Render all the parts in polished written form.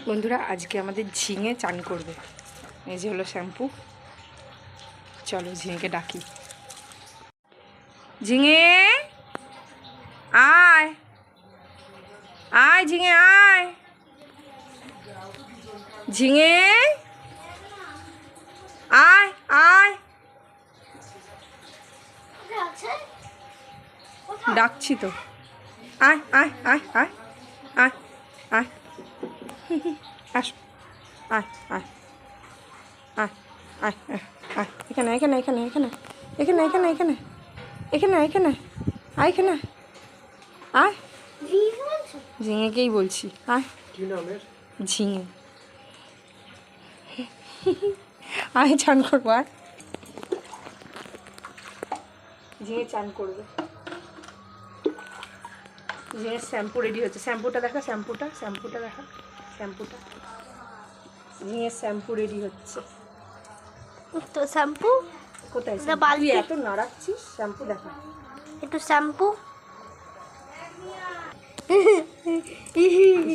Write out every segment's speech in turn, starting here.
বন্ধুরা আজকে আমাদের ঝিঙে চান করবে। এই যে হলো শ্যাম্পু। চলো ঝিঙেকে ডাকি। ঝিঙে আয় আয়, ঝিঙে আয়, ঝিঙে আয় আয়। ডাকছি তো, আয় আয় আয় আয় আয় আয়, আস, আয় আয় আয় আয় আয়, এখানে এখানে এখানে এখানে এখানে এখানে এখানে এখানে এখানে আয়, এখানে আয়। ঝিঙেকেই বলছি, আয়। ঝিঙে আয় চান করবো, আয়। ঝিঙে চান করবে। ঝিঙের শ্যাম্পু রেডি হচ্ছে। শ্যাম্পুটা দেখা, শ্যাম্পুটা দেখা, শ্যাম্পুটা। ঝিঙের শ্যাম্পু রেডি হচ্ছে। তো শ্যাম্পু কোথায়? তুই এত নাড়াচ্ছিস, শ্যাম্পু দেখা। একটু শ্যাম্পু।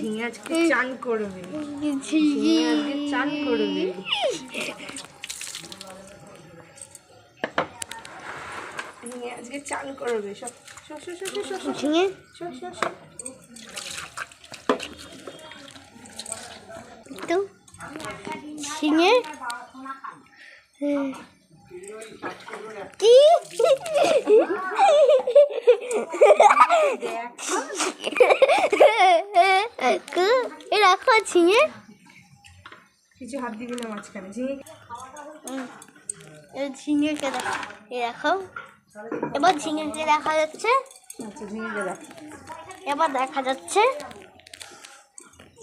ঝিঙে আজকে চান করবে। ঝিঙে আজকে চান করবে। ঝিঙে আজকে চান করবে। সব ঝিঙে তো ঝিঙে কি রাখো ঝিঙে, কিছু হাত দিবি না মাঝখানে। ঝিঙে ঝিঙেকে দেখো। এবার ঝিঙেকে দেখা যাচ্ছে। আচ্ছা ঝিঙেকে দেখ, এবার দেখা যাচ্ছে।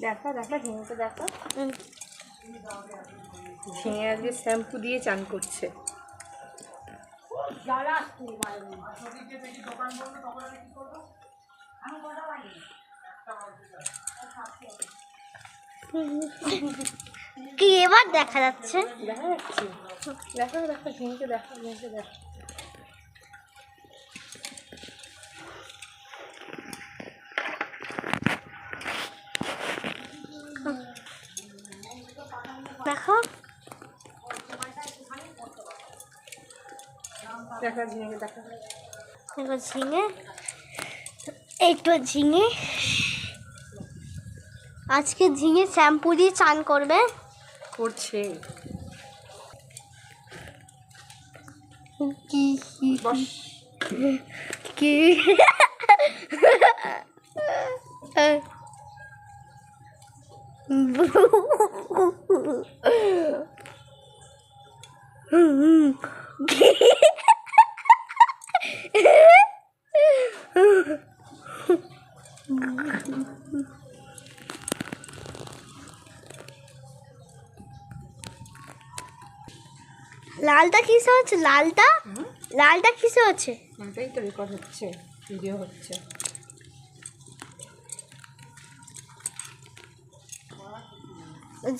দেখা ঝিঙেকে দেখা। ঝিঙে আজকে শ্যাম্পু দিয়ে চান করছে। কি এবার দেখা যাচ্ছে? দেখা ঝিঙেকে দেখা, ঝিঙেকে দেখা। দেখো দেখা ঝিঙেকে দেখা। দেখো ঝিঙে, একটু ঝিঙে আজকে ঝিঙে শ্যাম্পু দিয়ে চান করছে। কি কি লালটা কিসে হচ্ছে? লালটা কিসে হচ্ছে? এটাই তো রেকর্ড হচ্ছে, ভিডিও হচ্ছে।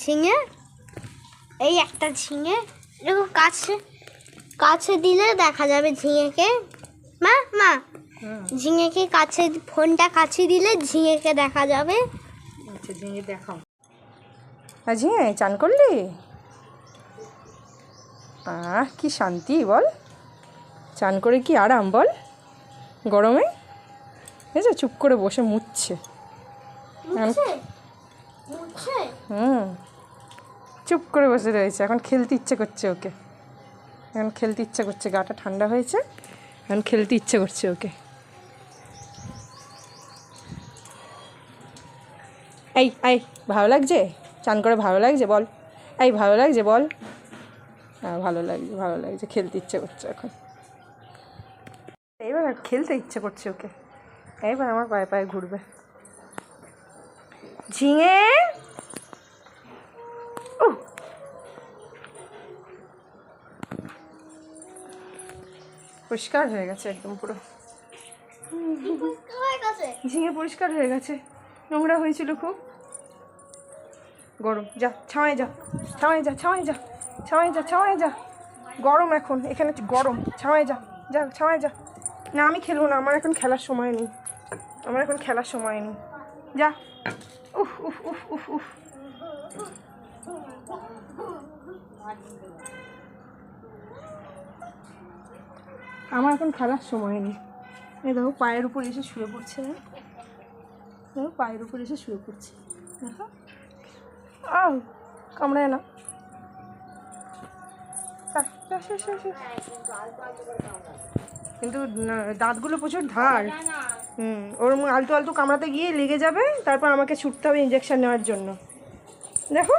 ঝিঙে, এই একটা ঝিঙে এরকম কাছে দিলে দেখা যাবে ঝিঙেকে। মা ঝিঙেকে কাছে, ফোনটা কাছে দিলে ঝিঙেকে দেখা যাবে। আচ্ছা ঝিঙে দেখাও। ঝিঙে চান করলি? কি শান্তি বল, চান করে কি আরাম বল গরমে। এই যে চুপ করে বসে মুছছে। চুপ করে বসে রয়েছে। এখন খেলতে ইচ্ছে করছে ওকে, এখন খেলতে ইচ্ছে করছে। গাটা ঠান্ডা হয়েছে, এখন খেলতে ইচ্ছে করছে ওকে। এই ভালো লাগছে চান করে? ভালো লাগছে বল, ভালো লাগছে বল। হ্যাঁ ভালো লাগছে, খেলতে ইচ্ছে করছে এখন। এইবার খেলতে ইচ্ছে করছে ওকে। এইবার আমার পায়ে পায়ে ঘুরবে। ঝিঙে পরিষ্কার হয়ে গেছে একদম পুরো। ঝিঙে পরিষ্কার হয়ে গেছে, নোংরা হয়েছিল খুব। গরম, যা ছাওয়ায় যা। গরম এখন এখানে, গরম। ছাওয়ায় যা। না আমি খেলবো না, আমার এখন খেলার সময় নেই। যা। উফ উফ উফ উফ উফ আমার এখন খেলার সময় নেই। এই দেখো পায়ের উপর এসে শুয়ে পড়ছে না, দেখো পায়ের উপর এসে শুয়ে পড়ছে, দেখো আও কামড়ায় না। কিন্তু দাঁতগুলো প্রচুর ধার। ওর আলতু আলতু কামড়াতে গিয়ে লেগে যাবে, তারপর আমাকে ছুটতে হবে ইঞ্জেকশন নেওয়ার জন্য। দেখো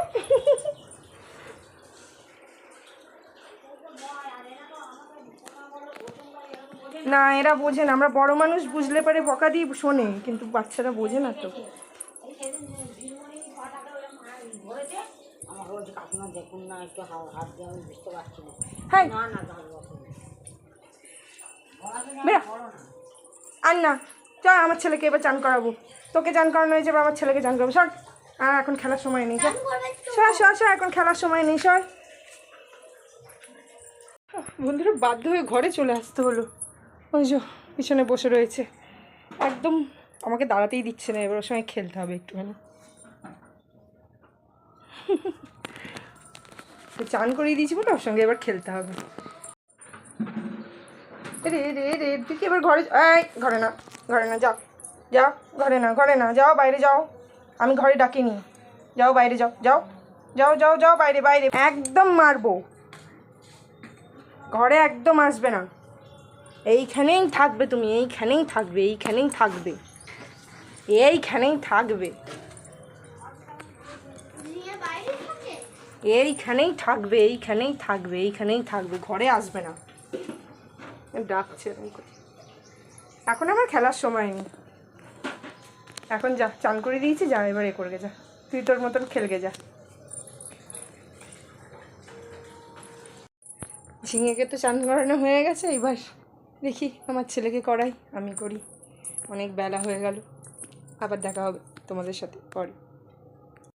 না, এরা বোঝে না, আমরা বড় মানুষ বুঝলে পারে বকা দিয়ে শোনে, কিন্তু বাচ্চারা বোঝে না তো। হ্যাঁ আর না, চল আমার ছেলেকে এবার চান করাবো। তোকে চান করানো হয়েছে, এবার আমার ছেলেকে চান করাবো। সর, আর এখন খেলার সময় নেই, সর সর সর, এখন খেলার সময় নেই, সর। বন্ধুরা বাধ্য হয়ে ঘরে চলে আসতে হলো। ওই যে পিছনে বসে রয়েছে, একদম আমাকে দাঁড়াতেই দিচ্ছে না। এবার ওর সঙ্গে খেলতে হবে একটুখানি। চান করিয়ে দিয়েছি বলে ওর সঙ্গে এবার খেলতে হবে। রে রে রে, তুই কি এবার ঘরে? এই ঘরে না, ঘরে না, যাও যাও, ঘরে না, ঘরে না, যাও বাইরে যাও। আমি ঘরে ডাকিনি, যাও বাইরে যাও, যাও যাও যাও যাও বাইরে, বাইরে একদম মারবো। ঘরে একদম আসবে না, এইখানেই থাকবে তুমি, এইখানেই থাকবে, এইখানেই থাকবে, এইখানেই থাকবে, এইখানেই থাকবে, এইখানেই থাকবে, এইখানেই থাকবে, ঘরে আসবে না। ডাকছে এখন আমার খেলার সময় নেই। এখন যা, চান করে দিয়েছি, যা এবার এ করে যা, তুই তোর মতন খেলগে যা। ঝিঙেকে তো চান করানো হয়ে গেছে, এবার দেখি আমার ছেলেকে করাই, আমি করি। অনেক বেলা হয়ে গেল, আবার দেখা হবে তোমাদের সাথে পরে।